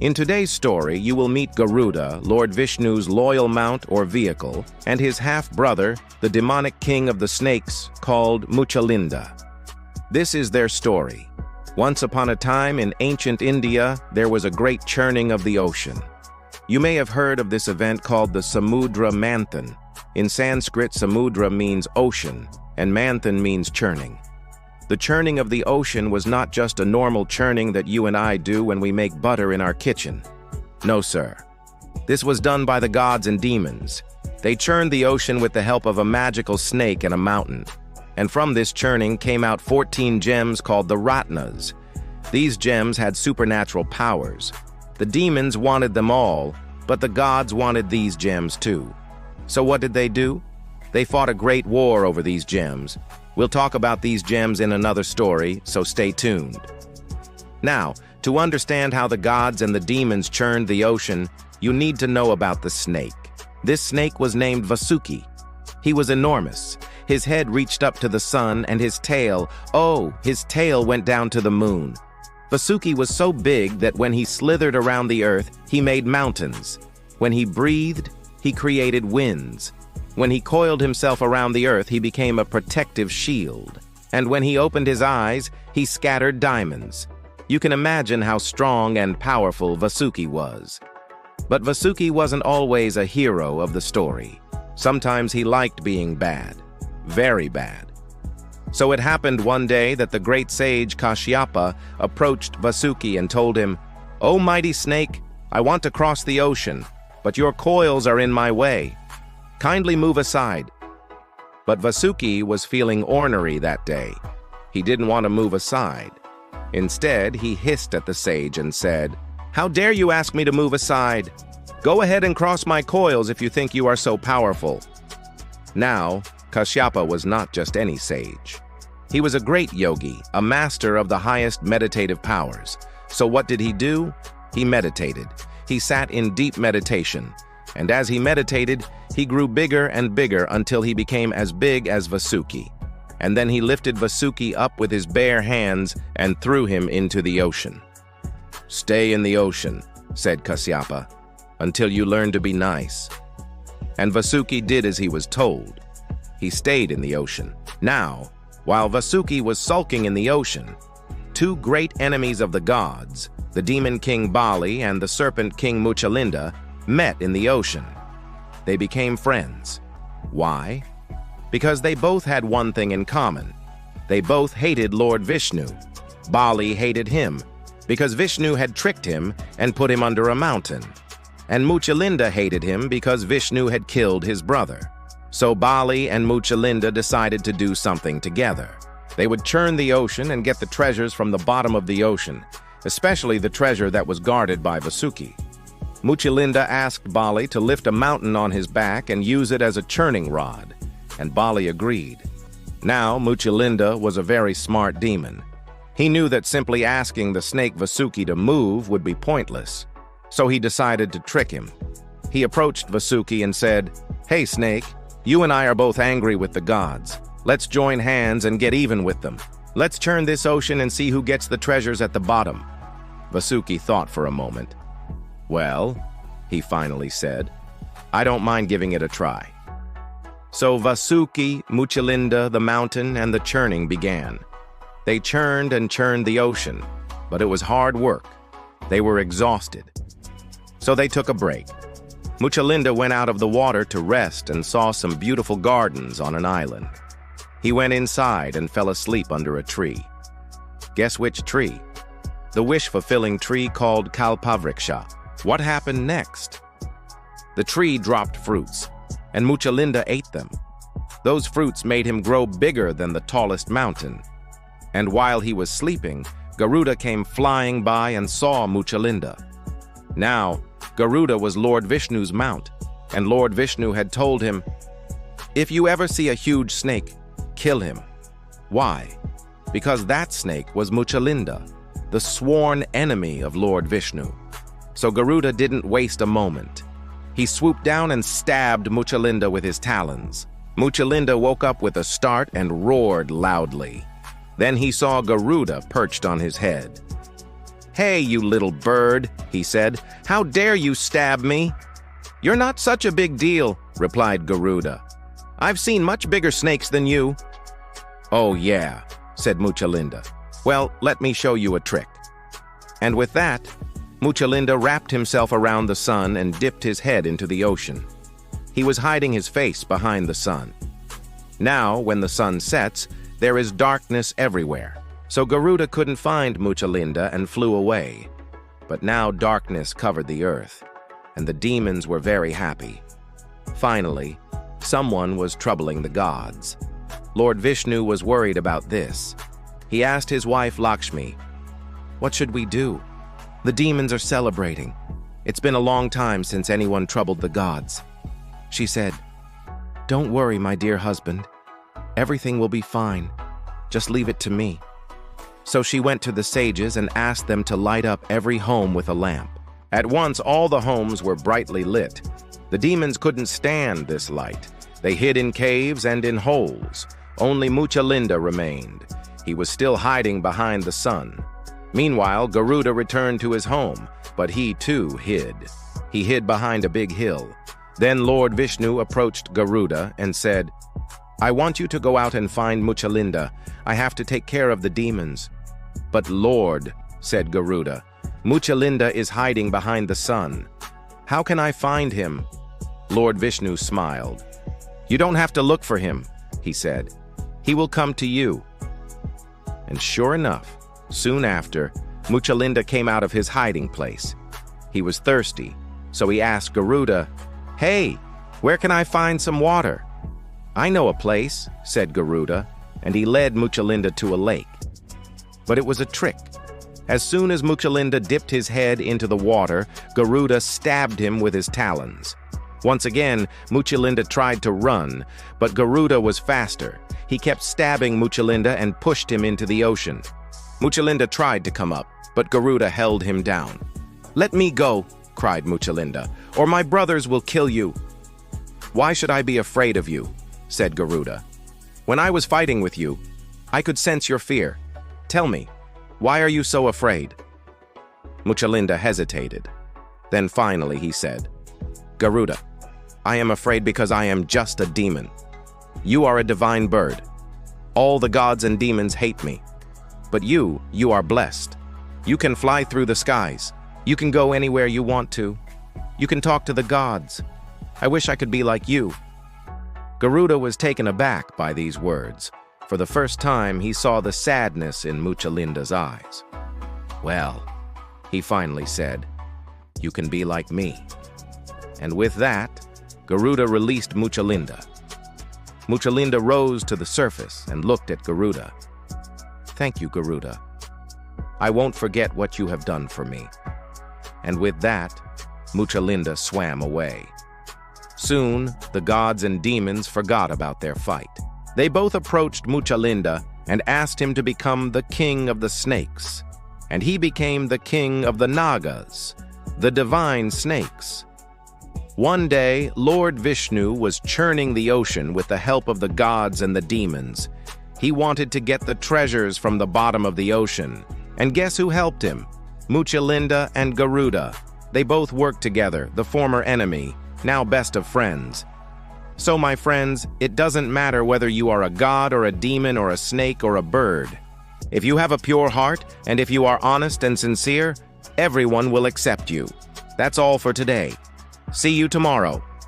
In today's story, you will meet Garuda, Lord Vishnu's loyal mount or vehicle, and his half-brother, the demonic king of the snakes, called Muchalinda. This is their story. Once upon a time in ancient India, there was a great churning of the ocean. You may have heard of this event called the Samudra Manthan. In Sanskrit, Samudra means ocean, and Manthan means churning. The churning of the ocean was not just a normal churning that you and I do when we make butter in our kitchen. No, sir. This was done by the gods and demons. They churned the ocean with the help of a magical snake and a mountain. And from this churning came out 14 gems called the Ratnas. These gems had supernatural powers. The demons wanted them all, but the gods wanted these gems too. So what did they do? They fought a great war over these gems. We'll talk about these gems in another story, so stay tuned. Now, to understand how the gods and the demons churned the ocean, you need to know about the snake. This snake was named Vasuki. He was enormous. His head reached up to the sun, and his tail went down to the moon. Vasuki was so big that when he slithered around the earth, he made mountains. When he breathed, he created winds. When he coiled himself around the earth, he became a protective shield. And when he opened his eyes, he scattered diamonds. You can imagine how strong and powerful Vasuki was. But Vasuki wasn't always a hero of the story. Sometimes he liked being bad. Very bad. So it happened one day that the great sage Kashyapa approached Vasuki and told him, "O mighty snake, I want to cross the ocean, but your coils are in my way. Kindly move aside." But Vasuki was feeling ornery that day. He didn't want to move aside. Instead, he hissed at the sage and said, "How dare you ask me to move aside? Go ahead and cross my coils if you think you are so powerful." Now, Kashyapa was not just any sage. He was a great yogi, a master of the highest meditative powers. So what did he do? He meditated. He sat in deep meditation. And as he meditated, he grew bigger and bigger until he became as big as Vasuki. And then he lifted Vasuki up with his bare hands and threw him into the ocean. "Stay in the ocean," said Kashyapa, "until you learn to be nice." And Vasuki did as he was told. He stayed in the ocean. Now, while Vasuki was sulking in the ocean, two great enemies of the gods, the demon king Bali and the serpent king Muchalinda, met in the ocean. They became friends. Why? Because they both had one thing in common. They both hated Lord Vishnu. Bali hated him because Vishnu had tricked him and put him under a mountain. And Muchalinda hated him because Vishnu had killed his brother. So Bali and Muchalinda decided to do something together. They would churn the ocean and get the treasures from the bottom of the ocean, especially the treasure that was guarded by Vasuki. Muchalinda asked Bali to lift a mountain on his back and use it as a churning rod, and Bali agreed. Now, Muchalinda was a very smart demon. He knew that simply asking the snake Vasuki to move would be pointless, so he decided to trick him. He approached Vasuki and said, "Hey, snake, you and I are both angry with the gods. Let's join hands and get even with them. Let's churn this ocean and see who gets the treasures at the bottom." Vasuki thought for a moment. "Well," he finally said, "I don't mind giving it a try." So Vasuki, Muchalinda, the mountain, and the churning began. They churned and churned the ocean, but it was hard work. They were exhausted. So they took a break. Muchalinda went out of the water to rest and saw some beautiful gardens on an island. He went inside and fell asleep under a tree. Guess which tree? The wish-fulfilling tree called Kalpavriksha. What happened next? The tree dropped fruits, and Muchalinda ate them. Those fruits made him grow bigger than the tallest mountain. And while he was sleeping, Garuda came flying by and saw Muchalinda. Now, Garuda was Lord Vishnu's mount, and Lord Vishnu had told him, "If you ever see a huge snake, kill him." Why? Because that snake was Muchalinda, the sworn enemy of Lord Vishnu. So Garuda didn't waste a moment. He swooped down and stabbed Muchalinda with his talons. Muchalinda woke up with a start and roared loudly. Then he saw Garuda perched on his head. "Hey, you little bird," he said, "how dare you stab me?" "You're not such a big deal," replied Garuda. "I've seen much bigger snakes than you." "Oh yeah," said Muchalinda. "Well, let me show you a trick." And with that, Muchalinda wrapped himself around the sun and dipped his head into the ocean. He was hiding his face behind the sun. Now, when the sun sets, there is darkness everywhere, so Garuda couldn't find Muchalinda and flew away. But now darkness covered the earth, and the demons were very happy. Finally, someone was troubling the gods. Lord Vishnu was worried about this. He asked his wife Lakshmi, "What should we do? The demons are celebrating. It's been a long time since anyone troubled the gods." She said, "Don't worry, my dear husband. Everything will be fine. Just leave it to me." So she went to the sages and asked them to light up every home with a lamp. At once, all the homes were brightly lit. The demons couldn't stand this light. They hid in caves and in holes. Only Muchalinda remained. He was still hiding behind the sun. Meanwhile, Garuda returned to his home, but he too hid. He hid behind a big hill. Then Lord Vishnu approached Garuda and said, "I want you to go out and find Muchalinda. I have to take care of the demons." "But Lord," said Garuda, "Muchalinda is hiding behind the sun. How can I find him?" Lord Vishnu smiled. "You don't have to look for him," he said. "He will come to you." And sure enough, soon after, Muchalinda came out of his hiding place. He was thirsty, so he asked Garuda, "Hey, where can I find some water?" "I know a place," said Garuda, and he led Muchalinda to a lake. But it was a trick. As soon as Muchalinda dipped his head into the water, Garuda stabbed him with his talons. Once again, Muchalinda tried to run, but Garuda was faster. He kept stabbing Muchalinda and pushed him into the ocean. Muchalinda tried to come up, but Garuda held him down. "Let me go," cried Muchalinda, "or my brothers will kill you." "Why should I be afraid of you?" said Garuda. "When I was fighting with you, I could sense your fear. Tell me, why are you so afraid?" Muchalinda hesitated. Then finally he said, "Garuda, I am afraid because I am just a demon. You are a divine bird. All the gods and demons hate me. But you are blessed. You can fly through the skies. You can go anywhere you want to. You can talk to the gods. I wish I could be like you." Garuda was taken aback by these words. For the first time, he saw the sadness in Muchalinda's eyes. "Well," he finally said, "you can be like me." And with that, Garuda released Muchalinda. Muchalinda rose to the surface and looked at Garuda. "Thank you, Garuda. I won't forget what you have done for me." And with that, Muchalinda swam away. Soon, the gods and demons forgot about their fight. They both approached Muchalinda and asked him to become the king of the snakes. And he became the king of the Nagas, the divine snakes. One day, Lord Vishnu was churning the ocean with the help of the gods and the demons. He wanted to get the treasures from the bottom of the ocean. And guess who helped him? Muchalinda and Garuda. They both worked together, the former enemy, now best of friends. So, my friends, it doesn't matter whether you are a god or a demon or a snake or a bird. If you have a pure heart, and if you are honest and sincere, everyone will accept you. That's all for today. See you tomorrow.